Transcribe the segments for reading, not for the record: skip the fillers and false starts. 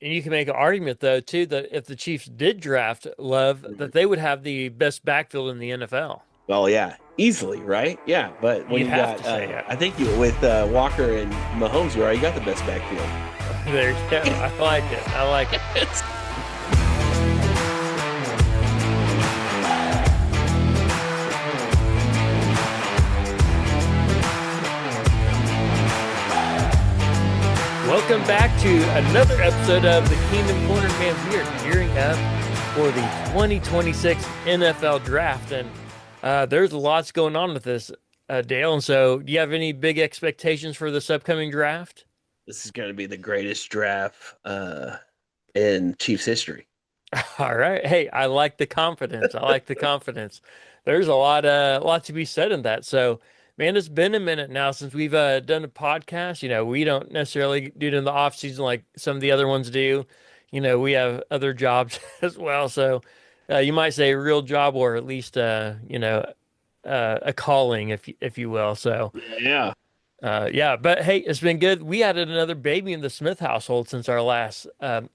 and you can make an argument though too that if the Chiefs did draft Love, that they would have the best backfield in the NFL. Well, yeah, easily, right? Yeah, but when You'd you have got, to say it. I think you with Walker and Mahomes, you already got the best backfield. There you go. I like it. I like it. It's- Welcome back to another episode of the Kingdom Corner Fans. We are gearing up for the 2026 NFL Draft, and there's lots going on with this, Dale. And so, do you have any big expectations for this upcoming draft? this is going to be the greatest draft in Chiefs history. All right. Hey, I like the confidence. I like the confidence. There's a lot to be said in that. So, man, it's been a minute now since we've done a podcast. We don't necessarily do it in the off season like some of the other ones do. We have other jobs as well. So, you might say a real job or at least a calling, if you will. So, Yeah. yeah, but hey, it's been good. We added another baby in the Smith household since our last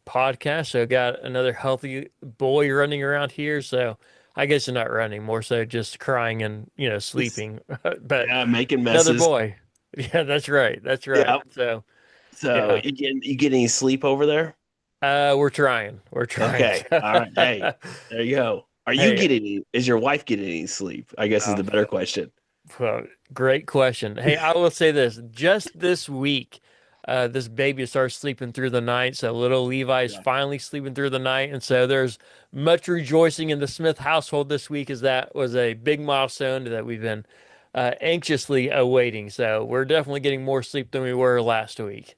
podcast, so got another healthy boy running around here. So I guess you're not running, more so just crying and sleeping. But Yeah, making another messes. boy. Yeah, that's right. That's right. Yeah. So So yeah, you get any sleep over there? we're trying. We're trying. Okay. All right. Hey, there you go. Are you Hey, getting any? Is your wife getting any sleep? I guess is uh, the better question. well, great question. Hey, I will say this: just this week, this baby started sleeping through the night. So little Levi's Yeah. finally sleeping through the night, and so there's much rejoicing in the Smith household this week, as that was a big milestone that we've been anxiously awaiting. So we're definitely getting more sleep than we were last week.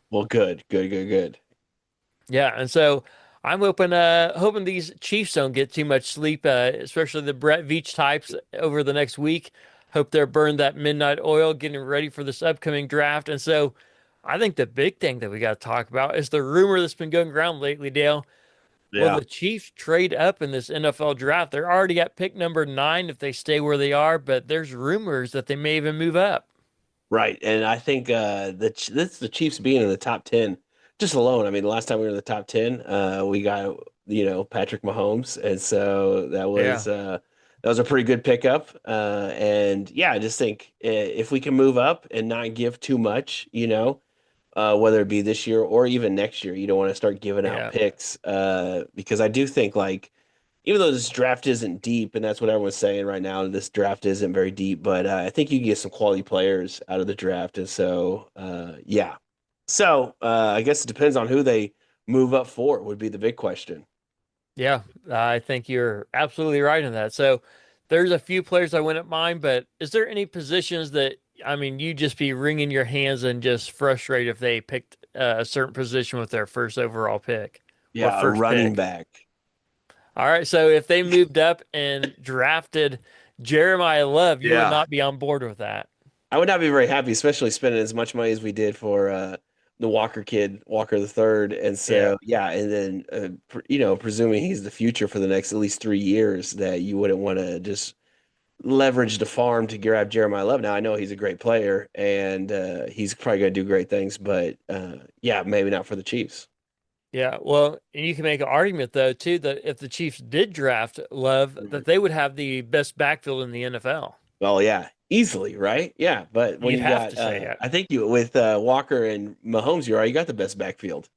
Well, good, good, good, good. Yeah, and so I'm hoping these Chiefs don't get too much sleep, especially the Brett Veach types over the next week. Hope they're burned that midnight oil, getting ready for this upcoming draft. And so I think the big thing that we got to talk about is the rumor that's been going around lately, Dale. Will Yeah. the Chiefs trade up in this NFL draft? They're already at pick number 9 if they stay where they are, but there's rumors that they may even move up. Right, and I think this the Chiefs being in the top 10 just alone. I mean, the last time we were in the top 10, we got Patrick Mahomes, and so Yeah. that was a pretty good pickup. And yeah, I just think if we can move up and not give too much, whether it be this year or even next year, you don't want to start giving out Yeah. picks because I do think like even though this draft isn't deep, and that's what everyone's saying right now, this draft isn't very deep, but I think you can get some quality players out of the draft. And so, yeah. So, I guess it depends on who they move up for, would be the big question. Yeah, I think you're absolutely right in that. So there's a few players I wouldn't mind, but is there any positions that, I mean, you just be wringing your hands and just frustrated if they picked a certain position with their first overall pick or Yeah, a first running pick? back. All right, so if they moved up and drafted Jeremiah Love, you would Yeah. not be on board with that. I would not be very happy, especially spending as much money as we did for the Walker kid, Walker the third. And Yeah. so, yeah, and then presuming he's the future for the next at least 3 years, that you wouldn't want to just leverage the farm to grab Jeremiah Love. Now I know he's a great player and he's probably going to do great things, but yeah, maybe not for the Chiefs. Yeah, well, and you can make an argument though too that if the Chiefs did draft Love, Mhm. that they would have the best backfield in the NFL. Well, yeah, easily, right? Yeah, but when You'd you have got, to say it. I think you with Walker and Mahomes, you already got the best backfield.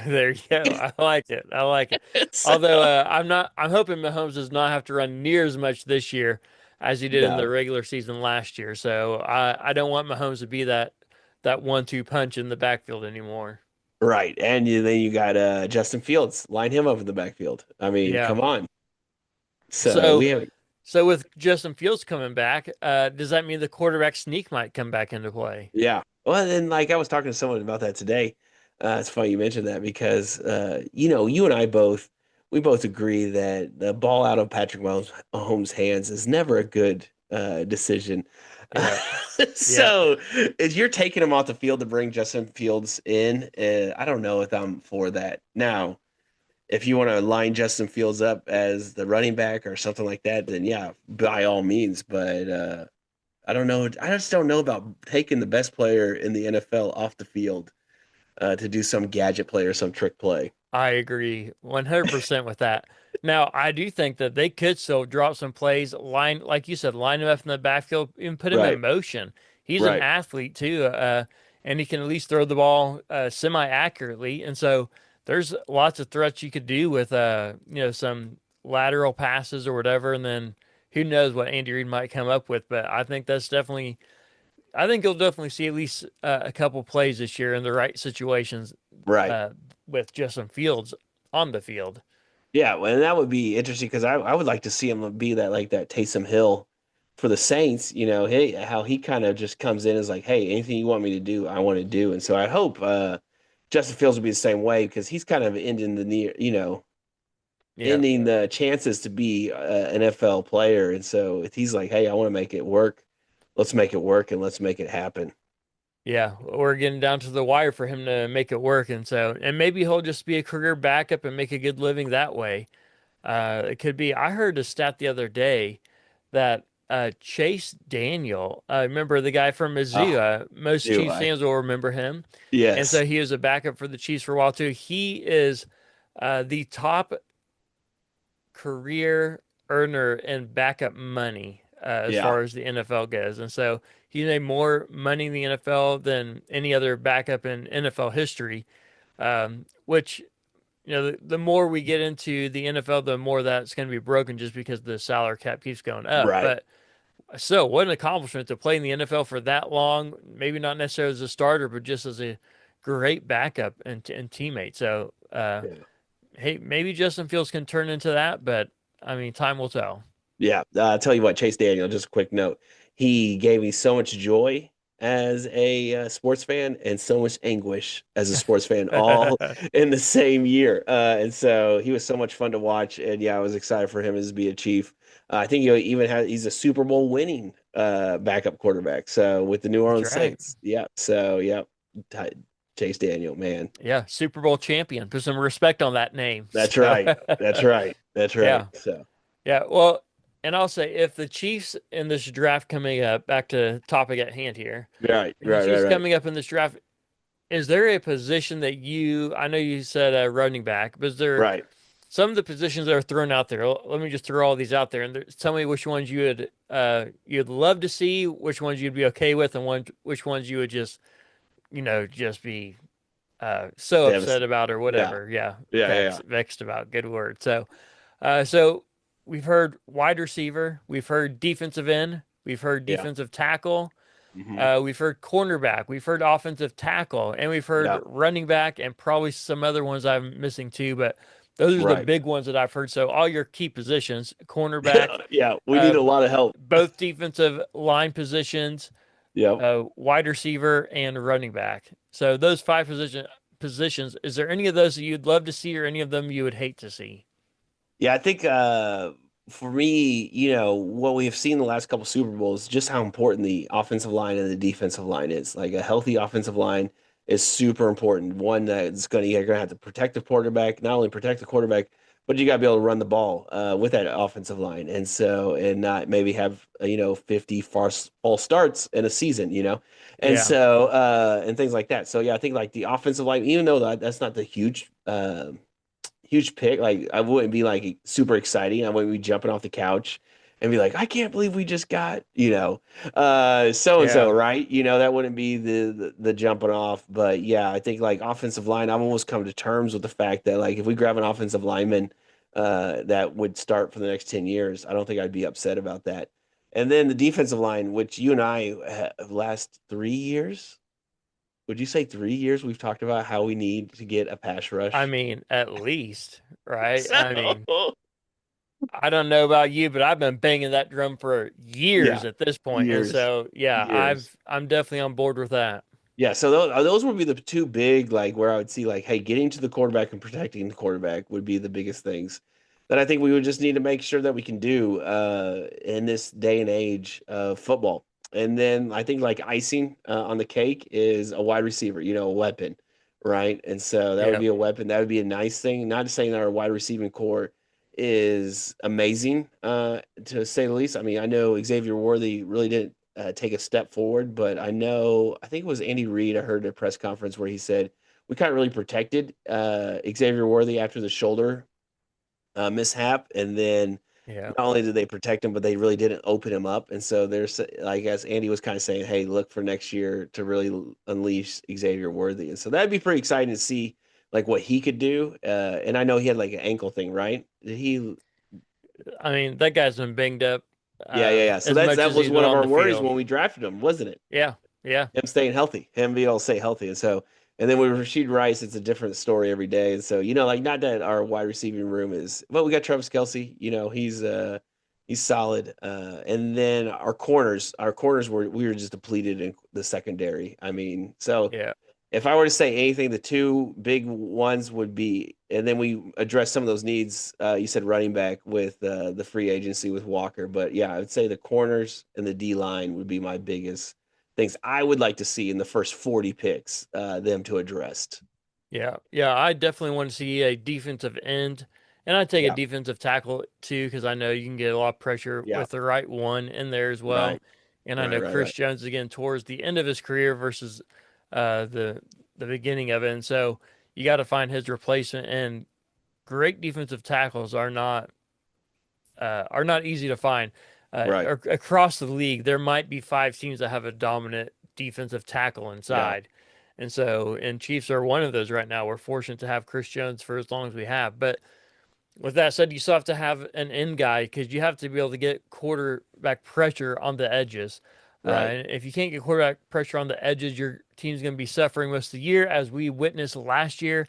There you go. I like it. I like it. So, Although I'm hoping Mahomes does not have to run near as much this year as he did in the no, regular season last year. So I don't want Mahomes to be that 1-2 punch in the backfield anymore. right, and then you got Justin Fields, line him up in the backfield. I mean, Yeah. come on. So So we have, so with Justin Fields coming back, does that mean the quarterback sneak might come back into play? yeah. Well, then like I was talking to someone about that today. It's funny you mentioned that because you and I both we both agree that the ball out of Patrick Mahomes' hands is never a good decision. Yeah. Yeah. So if you're taking him off the field to bring Justin Fields in, I don't know if I'm for that. Now, if you want to line Justin Fields up as the running back or something like that, then yeah, by all means. But I don't know. I just don't know about taking the best player in the NFL off the field to do some gadget play or some trick play. I agree 100% with that. Now, I do think that they could still drop some plays, line, like you said, line him up in the backfield and put him in Right, motion. He's an right, athlete too, and he can at least throw the ball semi-accurately. And so there's lots of threats you could do with, some lateral passes or whatever. And then who knows what Andy Reid might come up with. But I think you'll definitely see at least a couple plays this year in the right situations right. uh, with Justin Fields on the field. Yeah, well, and that would be interesting because I would like to see him be that like that Taysom Hill for the Saints. You know, hey, how he kind of just comes in as like, hey, anything you want me to do, I want to do. And so I hope Justin Fields will be the same way because he's kind of ending the near, Yeah, ending the chances to be an NFL player. And so if he's like, hey, I want to make it work, let's make it work and let's make it happen. yeah, we're getting down to the wire for him to make it work, and maybe he'll just be a career backup and make a good living that way. It could be. I heard a stat the other day that Chase Daniel, remember the guy from Mizzou? Oh, Most do Chiefs I? fans will remember him, and Yes. so he was a backup for the Chiefs for a while too. He is the top career earner and backup money as Yeah. far as the NFL goes. And so he made more money in the NFL than any other backup in NFL history, which, the more we get into the NFL, the more that's going to be broken just because the salary cap keeps going up. Right. But still, what an accomplishment to play in the NFL for that long, maybe not necessarily as a starter, but just as a great backup and teammate. So, Yeah. hey, maybe Justin Fields can turn into that, but I mean, time will tell. Yeah, I'll tell you what, Chase Daniel, just a quick note. He gave me so much joy as a sports fan and so much anguish as a sports fan all in the same year. And so he was so much fun to watch. And yeah, I was excited for him as be a Chief. I think he's a Super Bowl winning backup quarterback. So with the New That's Orleans right. Saints. Yeah. So, yeah, Ty- Chase Daniel, man. Yeah, Super Bowl champion. Put some respect on that name. That's So, right. That's right. That's right. yeah, So, yeah. Well, and I'll say if the Chiefs in this draft coming up, back to topic at hand here, right, if the right, right, Chiefs right, coming up in this draft, is there a position that I know you said running back, but is there right. some of the positions that are thrown out there? Let me just throw all these out there and tell me which ones you'd love to see, which ones you'd be okay with, and which ones you would just be so upset Devastating. about or Yeah. whatever. Yeah, Yeah, yeah, yeah. vexed about. Good word. So we've heard wide receiver, we've heard defensive end, we've heard Yeah. defensive tackle, Hmm. we've heard cornerback, we've heard offensive tackle, and we've heard Yeah. running back, and probably some other ones I'm missing too. But those are the Right. big ones that I've heard. So all your key positions: cornerback, Yeah. We need uh, a lot of help. both defensive line positions, Yep. wide receiver, and running back. So those five positions. Is there any of those that you'd love to see, or any of them you would hate to see? Yeah, I think for me, what we have seen the last couple Super Bowls, just how important the offensive line and the defensive line is. Like a healthy offensive line is super important. One that's you're gonna have to protect the quarterback, not only protect the quarterback, but you gotta be able to run the ball with that offensive line. And not maybe have 50 false starts in a season, and Yeah, so and things like that. So yeah, I think like the offensive line, even though that's not the huge pick. Like I wouldn't be like super exciting. I wouldn't be jumping off the couch and be like, I can't believe we just got, so and so, yeah, right? That wouldn't be the jumping off. But yeah, I think like offensive line, I've almost come to terms with the fact that like if we grab an offensive lineman that would start for the next 10 years, I don't think I'd be upset about that. And then the defensive line, which you and I have last 3 years, would you say 3 years we've talked about how we need to get a pass I rush? mean, at least, right? I mean, So I don't know about you, but I've been banging that drum for years yeah, at this point, and years, so yeah, years. I'm definitely on board with that. Yeah, so those would be the two big like where I would see like, hey, getting to the quarterback and protecting the quarterback would be the biggest things that I think we would just need to make sure that we can do in this day and age of football. And then I think like icing on the cake is a wide receiver, a weapon, right? And so that would Yeah, be a weapon. That would be a nice thing. Not saying that our wide receiving core is amazing, to say the least. I mean, I know Xavier Worthy really didn't take a step forward. But I think it was Andy Reid. I heard at a press conference where he said we kind of really protected Xavier Worthy after the shoulder mishap, and then Yeah. not only did they protect him, but they really didn't open him up. And so there's, like, as Andy was kind of saying, hey, look for next year to really unleash Xavier Worthy. And so that'd be pretty exciting to see like what he could do. And I know he had like an ankle thing, right? Did he? I mean, that guy's been banged up Yeah, yeah, yeah. So as that's much that as was he's been one of on our the worries field. when we drafted him, wasn't it? Yeah. Yeah. Him staying healthy, him being able to stay healthy. And so, and then with Rasheed Rice, it's a different story every day. And so, like not that our wide receiving room is, but we got Travis Kelsey, he's solid. And then our corners we were just depleted in the secondary. I mean, so Yeah. if I were to say anything, the two big ones would be, and then we address some of those needs. You said running back with the free agency with Walker, but yeah, I would say the corners and the D line would be my biggest things I would like to see in the first 40 picks, them to address. Yeah, yeah, I definitely want to see a defensive end, and I take a Yeah, defensive tackle too because I know you can get a lot of pressure yeah, with the right one in there as well. right, And I right, know right, Chris right, Jones again towards the end of his career versus the beginning of it, and so you got to find his replacement. And great defensive tackles are not easy to find. right. Across the league, there might be five teams that have a dominant defensive tackle Yeah, inside. And Chiefs are one of those right now. We're fortunate to have Chris Jones for as long as we have. But with that said, you still have to have an end guy because you have to be able to get quarterback pressure on the edges. right. And if you can't get quarterback pressure on the edges, your team's going to be suffering most of the year, as we witnessed last year.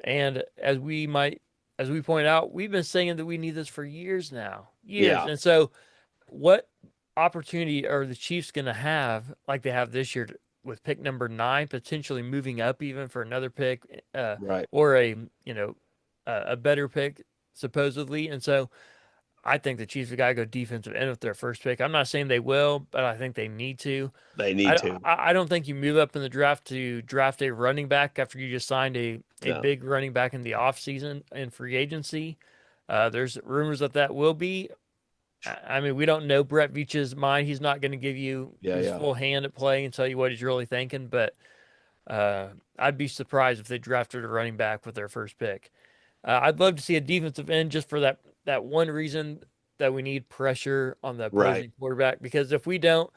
And as we point out, we've been saying that we need this for years now, years. Yeah, And so, what opportunity are the Chiefs going to have, like they have this year, with pick number 9, potentially moving up even for another pick, right. or a better pick supposedly? And so, I think the Chiefs have got to go defensive end with their first pick. I'm not saying they will, but I think they need to. They need I, to. I don't think you move up in the draft to draft a running back after you just signed a No. big running back in the offseason in free agency. There's rumors that that will be. I mean, we don't know Brett Veach's mind. He's not going to give you Yeah, his yeah. full hand at play and tell you what he's really thinking. But I'd be surprised if they drafted a running back with their first pick. I'd love to see a defensive end just for that one reason that we need pressure on the Right, opposing quarterback. Because if we don't,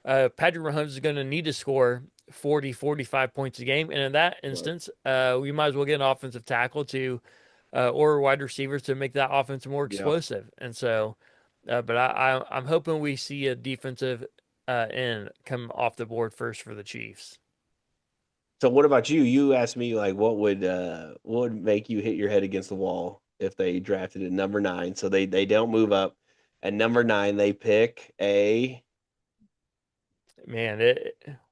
Patrick Mahomes is going to need to score 40, 45 points a game. And in that right. instance, we might as well get an offensive tackle or wide receivers to make that offense more Yeah. explosive. And so, but I'm hoping we see a defensive end come off the board first for the Chiefs. So what about you? You asked me like what would make you hit your head against the wall if they drafted at number 9. So they don't move up. At number 9 they pick a Man,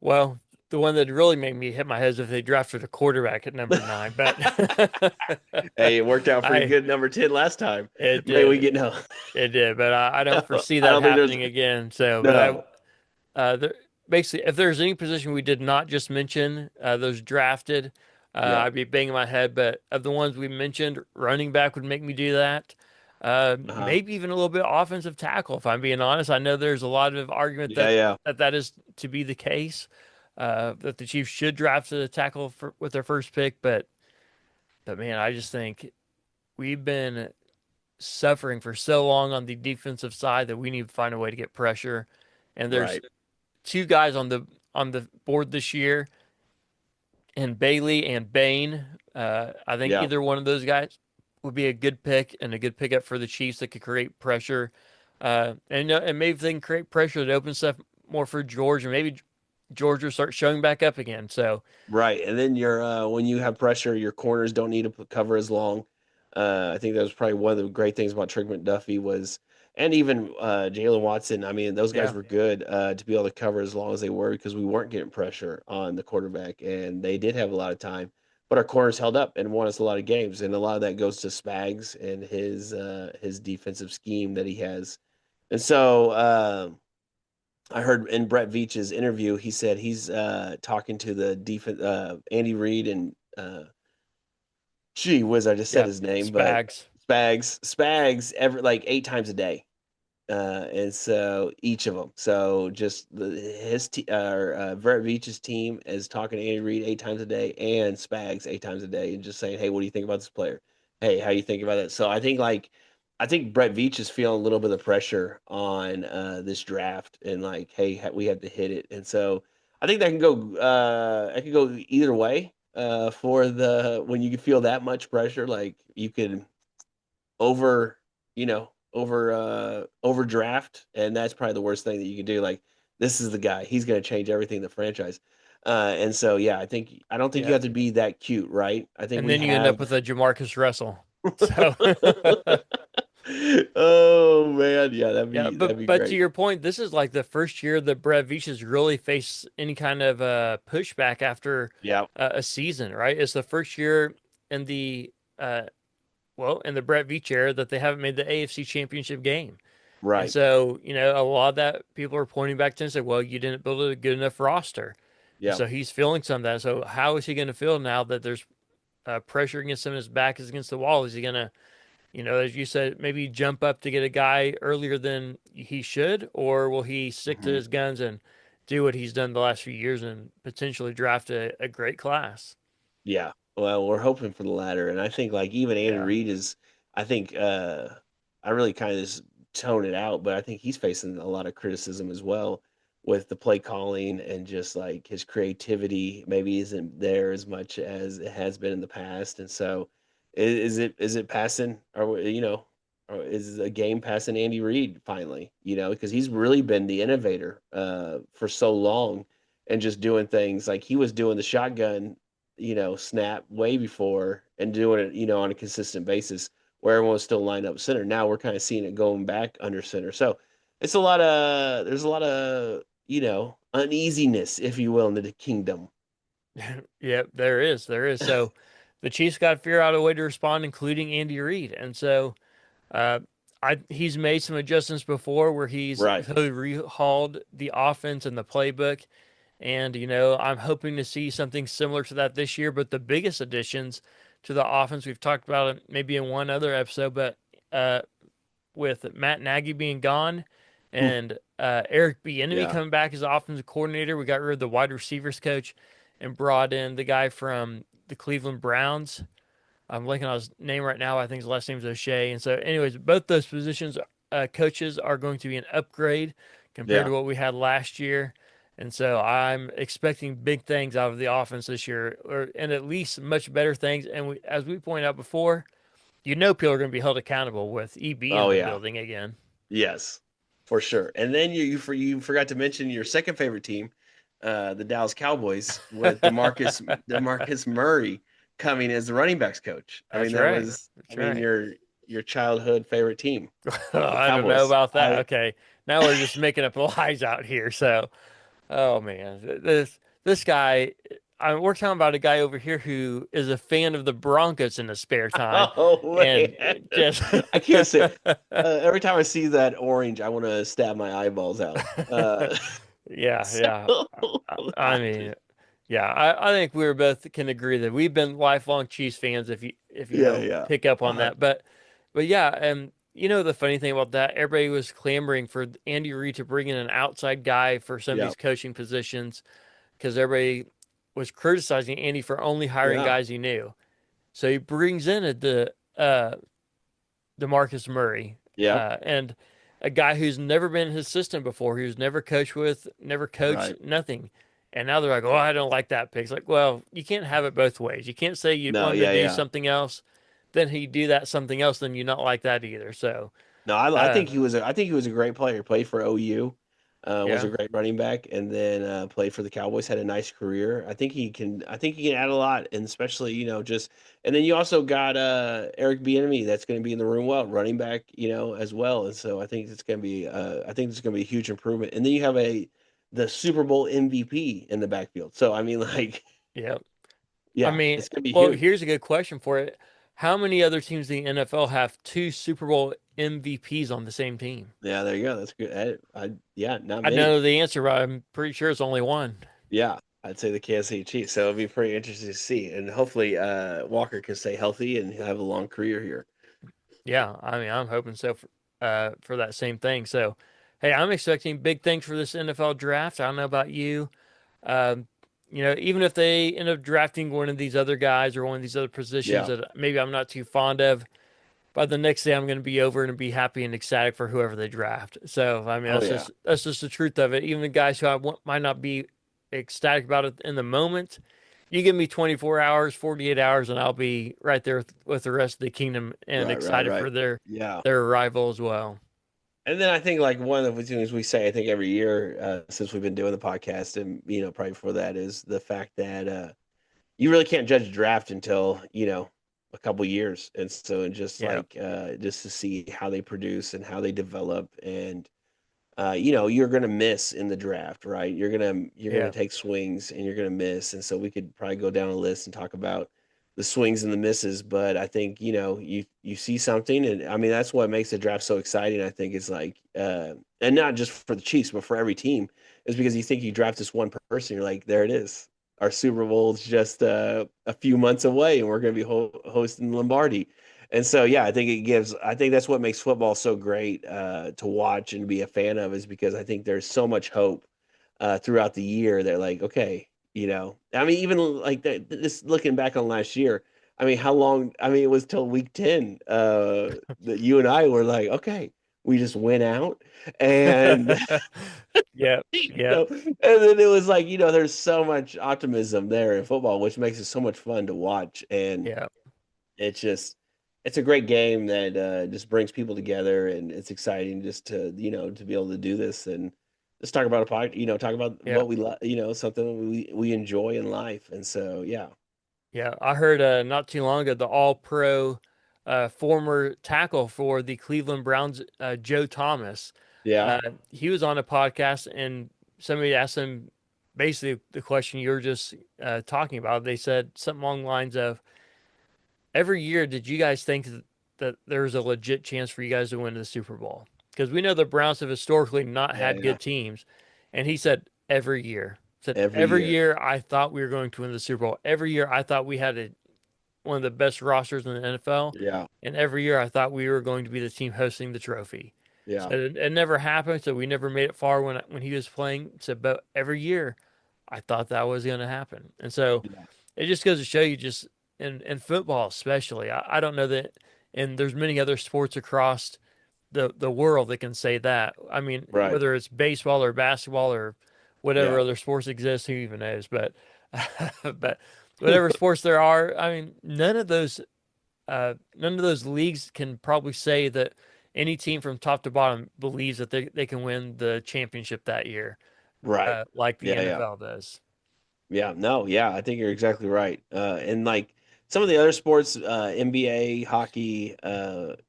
well, the one that really made me hit my head is if they drafted a quarterback at number 9, but hey, it worked out pretty I good number 10 last time. it Maybe we did get no. it did, but I don't foresee I that don't think there's happening again. So, but no. there, basically, if there's any position we did not just mention, those drafted, Yeah. I'd be banging my head. But of the ones we mentioned, running back would make me do that. Uh-huh. Maybe even a little bit offensive tackle, if I'm being honest. I know there's a lot of argument Yeah, yeah. that is to be the case, that the Chiefs should draft a tackle with their first pick. But man, I just think we've been suffering for so long on the defensive side that we need to find a way to get pressure. And there's Right. two guys on the board this year, and Bailey and Bain. I think Yeah. either one of those guys would be a good pick and a good pickup for the Chiefs that could create pressure. And maybe if they can create pressure that opens stuff more for George, and maybe George will start showing back up again. So Right, and then your when you have pressure, your corners don't need to cover as long. I think that was probably one of the great things about Trigg McDuffie was, and even Jalen Watson. I mean, those guys yeah, were good to be able to cover as long as they were because we weren't getting pressure on the quarterback, and they did have a lot of time. But our corners held up and won us a lot of games, and a lot of that goes to Spags and his defensive scheme that he has. And so I heard in Brett Veach's interview, he said he's talking to the defense, Andy Reid and gee whiz, I just said yeah, his name, but Spags. Spags every like 8 times a day. And so each of them. So just Brett Veach's team is talking to Andy Reid 8 times a day and Spags 8 times a day, and just saying, "Hey, what do you think about this player? Hey, how you think about that?" So I think Brett Veach is feeling a little bit of pressure on this draft, and like, hey, we have to hit it. And so I think that can go. It could go either way. For the when you feel that much pressure, like you could over, overdraft, and that's probably the worst thing that you can do. Like, this is the guy. He's going to change everything in the franchise. And so yeah, I don't think you Yeah. have to be that cute, right? I think And we then you end up have. with a Jamarcus Russell. So Oh man, yeah, yeah, that'd be but to great. your point, this is like the first year that Brett Veach has really faced any kind of pushback after Yeah, a season, right? It's the first year in the uh, in the Brett Veach era that they haven't made the AFC Championship game. And right. so, a lot of that people are pointing back to and say, well, you didn't build a good enough roster. And Yeah. so he's feeling some of that. So how is he going to feel now that there's pressure against him, his back is against the wall? Is he going to, as you said, maybe jump up to get a guy earlier than he should? Or will he stick to Mhm. his guns and do what he's done the last few years and potentially draft a great class? Yeah. Well, we're hoping for the latter. And I think like even Andy Yeah. Reid is I think I really kind of just tone it out, but I think he's facing a lot of criticism as well with the play calling, and just like his creativity maybe isn't there as much as it has been in the past. And so is it passing, or or is a game passing Andy Reid finally, because he's really been the innovator for so long, and just doing things like he was doing the shotgun snap way before, and doing it, on a consistent basis where everyone was still lined up center. Now we're kind of seeing it going back under center. So there's a lot of, uneasiness, if you will, in the kingdom. Yep, there is. There is. So the Chiefs got to figure out a way to respond, including Andy Reid. And so Uh, he's made some adjustments before where he's Right. totally rehauled the offense and the playbook. And, I'm hoping to see something similar to that this year. But the biggest additions to the offense, we've talked about it maybe in one other episode, but uh, with Matt Nagy being gone Hmm. and Eric Bieniemy Yeah. coming back as offensive coordinator, we got rid of the wide receivers coach and brought in the guy from the Cleveland Browns. I'm blanking on his name right now. I think his last name is O'Shea. And so, anyways, both those positions, coaches are going to be an upgrade compared to Yeah. what we had last year. And so, I'm expecting big things out of the offense this year, and at least much better things. And as we pointed out before, people are going to be held accountable with EB in Oh the yeah. building again. Yes, for sure. And then you forgot to mention your second favorite team, the Dallas Cowboys, with Demarcus Murray coming as the running backs coach. I mean, That's right. I That's mean, right. your childhood favorite team, the I don't know Cowboys. about that. I Okay. Now we're just making up lies out here. So, oh man, this guy. We're talking about a guy over here who is a fan of the Broncos in his spare time, Oh and man, just I can't say. Every time I see that orange, I want to stab my eyeballs out. yeah, So yeah. I have mean, to. yeah. I think we both can agree that we've been lifelong Chiefs fans. If you Yeah, yeah. pick up on Uh, that, but yeah, and the funny thing about that, everybody was clamoring for Andy Reid to bring in an outside guy for some of yeah, these coaching positions because everybody was criticizing Andy for only hiring yeah, guys he knew. So he brings in DeMarcus Murray, yeah. and a guy who's never been in his system before, who's never coached with, never coached, Right. nothing. And now they're like, "Oh, I don't like that pick." It's like, well, you can't have it both ways. You can't say you No, want him to yeah, do yeah. something else, then he do that something else, then you not like that either. So, No, I uh, think he was a great player. Played for OU, was a yeah, great running back, and then played for the Cowboys. Had a nice career. I think he can add a lot, and especially just. And then you also got Eric Bieniemy that's going to be in the room, well, running back, as well. And so I think it's going to be a huge improvement. And then you have the Super Bowl MVP in the backfield. So I mean, like, yeah. I yeah, mean, it's going to be well, huge. here's a good question for it. How many other teams in the NFL have two Super Bowl MVPs on the same team? Yeah, there you go. That's good. Yeah, not I many. know the answer, but I'm pretty sure it's only one. Yeah, I'd say the Kansas City Chiefs. So it'll be pretty interesting to see, and hopefully Walker can stay healthy and he'll have a long career here. Yeah, I mean, I'm hoping so. for that same thing. So, hey, I'm expecting big things for this NFL draft. I don't know about you. Um, even if they end up drafting one of these other guys or one of these other positions Yeah. that maybe I'm not too fond of, by the next day I'm going to be over and be happy and ecstatic for whoever they draft. So, I mean, Oh that's yeah. just the truth of it. Even the guys who might not be ecstatic about it in the moment, you give me 24 hours, 48 hours, and I'll be right there with the rest of the kingdom and Right, right, excited for right. Yeah. their arrival as well. And then I think like one of the things we say, I think every year since we've been doing the podcast, and probably before that, is the fact that you really can't judge a draft until a couple years, and so and just Yeah, like just to see how they produce and how they develop, and you're gonna miss in the draft, right? You're gonna yeah, take swings and you're gonna miss, and so we could probably go down a list and talk about the swings and the misses. But I think you see something, and I mean that's what makes the draft so exciting. I think is like, and not just for the Chiefs, but for every team, is because you think you draft this one person, you're like, there it is. Our Super Bowl's just a few months away, and we're gonna be hosting Lombardi. And so, yeah, I think that's what makes football so great to watch and be a fan of, is because I think there's so much hope throughout the year that, like, okay, I mean, even like that, this looking back on last year, I mean, how long, I mean, it was till week 10 that you and I were like, okay, we just went out and, yeah, yeah, and then it was like, there's so much optimism there in football, which makes it so much fun to watch. And, yeah, it's just it's a great game that just brings people together, and it's exciting just to to be able to do this and just talk about talk about yeah. what we like, something we enjoy in life. And so yeah. Yeah, I heard not too long ago the All-Pro former tackle for the Cleveland Browns, Joe Thomas. Yeah. He was on a podcast, and somebody asked him basically the question you were just talking about. They said something along the lines of, every year, did you guys think that there's a legit chance for you guys to win the Super Bowl? Because we know the Browns have historically not Yeah, had yeah. good teams. And he said, every year. Said, Every every year. year I thought we were going to win the Super Bowl. Every year I thought we had one of the best rosters in the NFL. Yeah. And every year I thought we were going to be the team hosting the trophy. So Yeah. it never happened. So we never made it far when he was playing. So, but every year I thought that was going to happen. And so Yeah. it just goes to show you, just in football especially. I don't know that, and there's many other sports across the world that can say that. I mean, Right. whether it's baseball or basketball or whatever Yeah. other sports exist, who even knows? But but whatever sports there are, I mean, none of those leagues can probably say that any team from top to bottom believes that they can win the championship that year, Right. like the Yeah, yeah. NFL does. Yeah, no, yeah, I think you're exactly right. And like some of the other sports, NBA, hockey,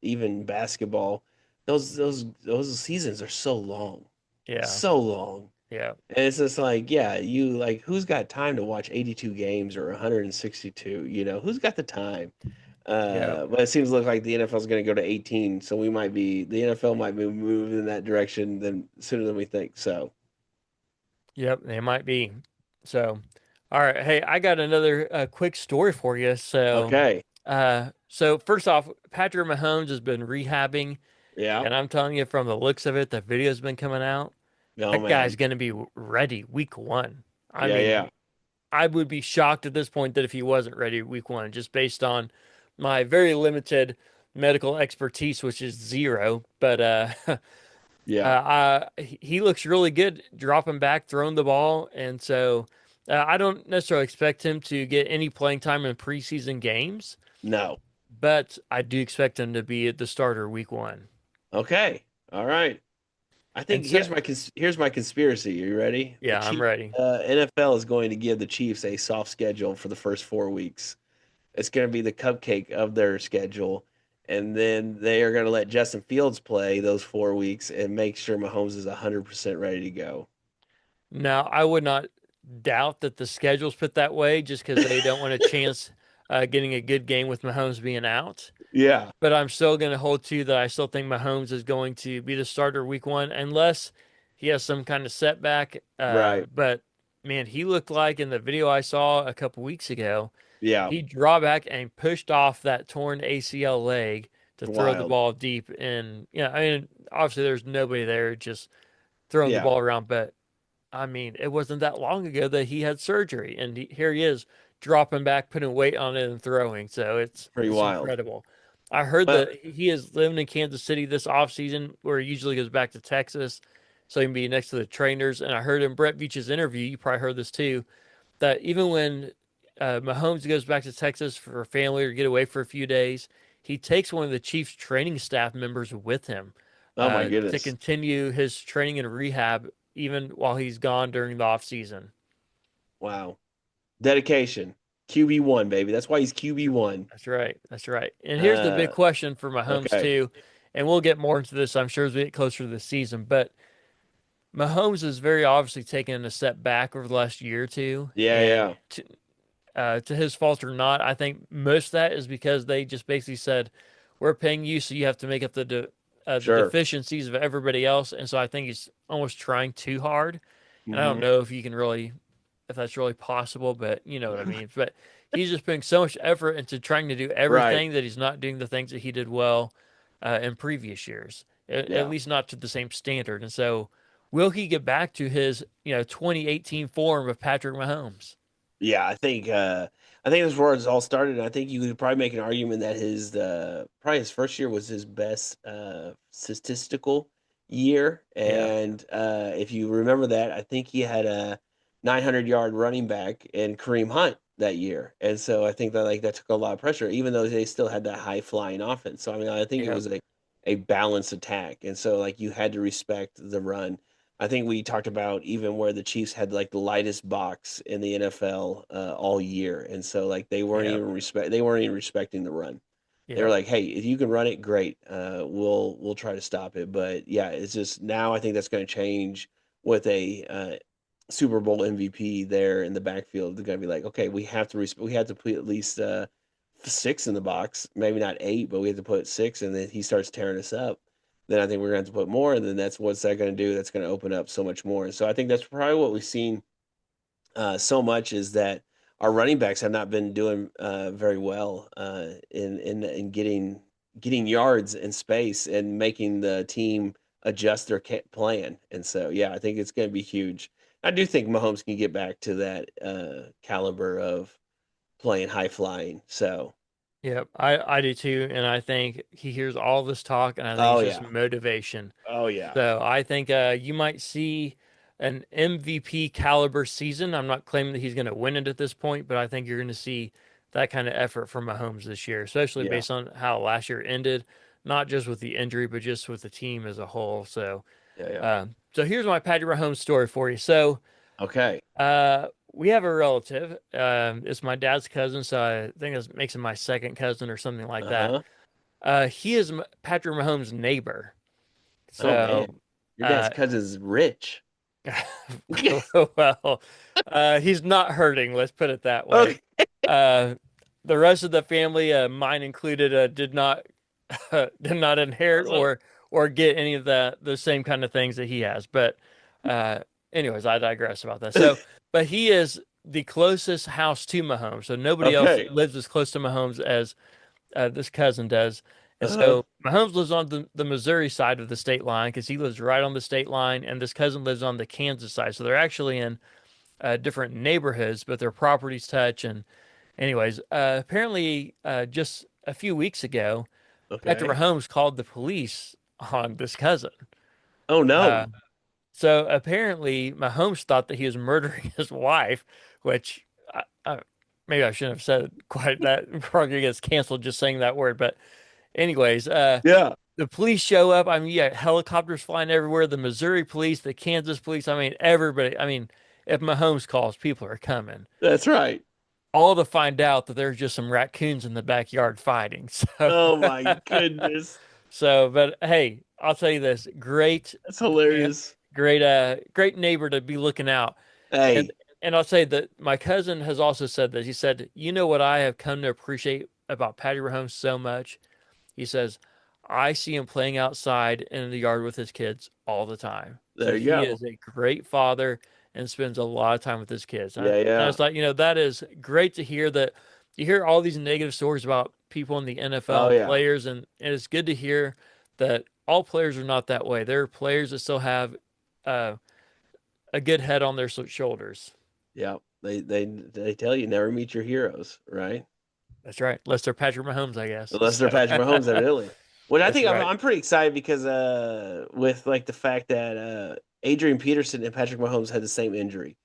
even basketball, those seasons are so long, Yeah, so long. yeah, And it's just like, yeah, you like who's got time to watch 82 games or 162? Who's got the time? yeah. But it seems to look like the NFL is going to go to 18, so the NFL might be moving in that direction than sooner than we think. So, Yep, they might be. So, all right. Hey, I got another quick story for you. okay, So first off, Patrick Mahomes has been rehabbing, yeah, and I'm telling you, from the looks of it, the video's been coming out. oh That guy's man, going to be ready week one. I yeah, mean, yeah. I would be shocked at this point that if he wasn't ready week one, just based on my very limited medical expertise, which is zero. But Yeah. he looks really good dropping back, throwing the ball. And so I don't necessarily expect him to get any playing time in preseason games, No. but I do expect him to be the starter week one. Okay. All right. I And think so, here's my conspiracy. Are you ready? The yeah, I'm Chief ready. NFL is going to give the Chiefs a soft schedule for the first 4 weeks. It's going to be the cupcake of their schedule, and then they are going to let Justin Fields play those 4 weeks and make sure Mahomes is 100% ready to go. Now, I would not doubt that the schedule's put that way just because they don't want a chance getting a good game with Mahomes being out. Yeah. But I'm still going to hold to that. I still think Mahomes is going to be the starter week one, unless he has some kind of setback. Right. But man, he looked like in the video I saw a couple weeks ago, Yeah. he draw back and pushed off that torn ACL leg to throw the Wild. ball deep. And yeah, I mean, obviously there's nobody there just throwing the Yeah, ball around, but I mean, it wasn't that long ago that he had surgery, and here he is dropping back, putting weight on it, and throwing. So pretty it's wild. incredible. I heard But that he is living in Kansas City this offseason, where he usually goes back to Texas, so he can be next to the trainers. And I heard in Brett Veach's interview, you probably heard this too, that even when Mahomes goes back to Texas for family or get away for a few days, he takes one of the Chiefs' training staff members with him oh my to goodness. continue his training and rehab even while he's gone during the off season. Wow. Dedication. QB1, baby. That's why he's QB1. That's right. That's right. And here's the big Uh question for Mahomes okay. too, and we'll get more into this, I'm sure, as we get closer to the season. But Mahomes has very obviously taken a step back over the last year or two, Yeah, and yeah. to his fault or not, I think most of that is because they just basically said, "We're paying you, so you have to make up the Sure. deficiencies of everybody else." And so I think he's almost trying too hard. And I don't Hmm. know if you can really, if that's really possible, but you know what I mean. But he's just putting so much effort into trying to do Right. everything that he's not doing the things that he did well in previous years, at Yeah. least not to the same standard. And so, will he get back to his 2018 form of Patrick Mahomes? Yeah, I think that's where it's all started. And I think you could probably make an argument that his probably his first year was his best statistical year. Yeah, And if you remember that, I think he had a 900-yard running back in Kareem Hunt that year. And so I think that like that took a lot of pressure, even though they still had that high flying offense. So I mean, I think it yeah, was like a balanced attack. And so like you had to respect the run. I think we talked about even where the Chiefs had like the lightest box in the NFL all year, and so like yeah, they weren't even respecting the run. They were yeah, like, "Hey, if you can run it, great. We'll try to stop it." But yeah, it's just now I think that's going to change with a Super Bowl MVP there in the backfield. They're going to be like, "Okay, we have to put at least six in the box, maybe not eight, but we have to put six." And then he starts tearing us up, then I think we're going to have to put more. And then what's that going to do? That's going to open up so much more. And so I think that's probably what we've seen so much is that our running backs have not been doing very well in getting yards in space and making the team adjust their plan. And so yeah, I think it's going to be huge. I do think Mahomes can get back to that caliber of playing high flying. So yeah. I do too, and I think he hears all this talk, and I think oh it's just yeah, motivation. oh yeah, So I think you might see an MVP caliber season. I'm not claiming that he's going to win it at this point, but I think you're going to see that kind of effort from Mahomes this year, especially yeah, based on how last year ended, not just with the injury, but just with the team as a whole. So, yeah, yeah. so here's my Patrick Mahomes story for you. So, Okay. we have a relative. It's my dad's cousin, so I think it makes him my second cousin or something like Uh that. huh. He is Patrick Mahomes' neighbor. Oh man, So, your dad's uh, cousin's rich. well, he's not hurting, let's put it that way. Okay. Uh, the rest of the family, mine included, did not did not inherit Awesome. or get any of the same kind of things that he has. But uh, anyways, I digress about that. So, but he is the closest house to Mahomes, so nobody else Okay. lives as close to Mahomes as this cousin does. And Uh-huh. so Mahomes lives on the Missouri side of the state line because he lives right on the state line, and this cousin lives on the Kansas side. So they're actually in different neighborhoods, but their properties touch. And anyways, apparently, just a few weeks ago, Patrick Okay. Mahomes called the police on this cousin. Oh no. Uh, so apparently, Mahomes thought that he was murdering his wife, which maybe I shouldn't have said quite that. Probably gets canceled just saying that word. But anyways, Yeah, the police show up. I mean, yeah, helicopters flying everywhere. The Missouri police, the Kansas police. I mean, everybody. I mean, if Mahomes calls, people are coming. that's right. All to find out that there's just some raccoons in the backyard fighting. So, Oh my goodness. but hey, I'll tell you this: great, That's fam- hilarious. great neighbor to be looking out. And Hey, and I'll say that my cousin has also said this. He said, "You know what I have come to appreciate about Patty Mahomes so much." He says, I see him playing outside in the yard with his kids all the time. So there you he go. is a great father and spends a lot of time with his kids. Yeah, And I yeah. was like, that is great to hear that you hear all these negative stories about people in the Oh NFL, yeah, players, and it's good to hear that all players are not that way. There are players that still have uh, a good head on their shoulders. yeah. They tell you never meet your heroes, right? That's right. Unless they're Patrick Mahomes, I guess. Unless they're So Patrick Mahomes, evidently. Which I that's think right. I'm pretty excited because with like the fact that Adrian Peterson and Patrick Mahomes had the same injury.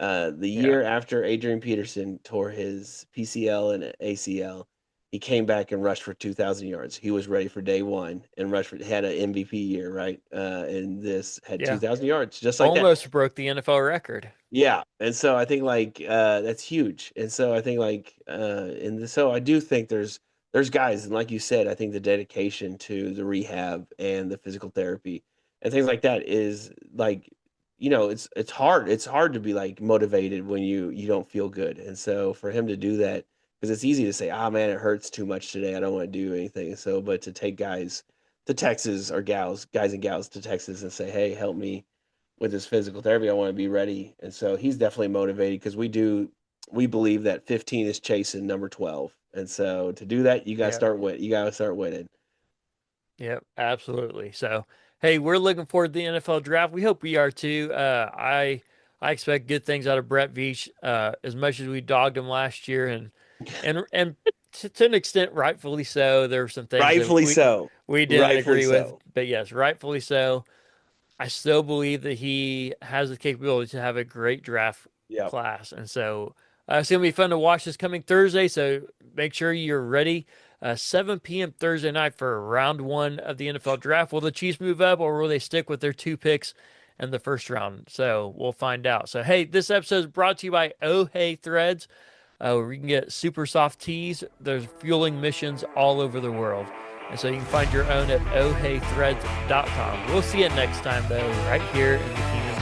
The Yeah. year after Adrian Peterson tore his PCL and ACL, he came back and rushed for 2,000 yards. He was ready for day one and had an MVP year, right? And this had Yeah. 2,000 yards, just like that. Almost broke the NFL record. Yeah, and so I think like that's huge, and so I think like so I do think there's guys, and like you said, I think the dedication to the rehab and the physical therapy and things like that is like it's hard to be like motivated when you don't feel good, and so for him to do that because it's easy to say ah man it hurts too much today I don't want to do anything so but to take guys to Texas or guys and gals to Texas and say hey help me with his physical therapy. I want to be ready. And so he's definitely motivated because we believe that 15 is chasing number 12. And so to do that, Yeah. you got to start winning. Yeah, absolutely. So, hey, we're looking forward to the NFL draft. We hope we are too. I expect good things out of Brett Veach. As much as we dogged him last year, and to an extent, rightfully so. There were some things that Rightfully so. we didn't Rightfully agree with, so. but yes, rightfully so. I still believe that he has the capability to have a great draft Yep. class. And so it's going to be fun to watch this coming Thursday. So make sure you're ready. 7 p.m. Thursday night for round one of the NFL draft. Will the Chiefs move up or will they stick with their two picks in the first round? So we'll find out. So, hey, this episode is brought to you by Oh Hey Threads, where you can get super soft tees. There's fueling missions all over the world. And so you can find your own at ohheythreads.com. We'll see you next time, though, right here in the Kingdom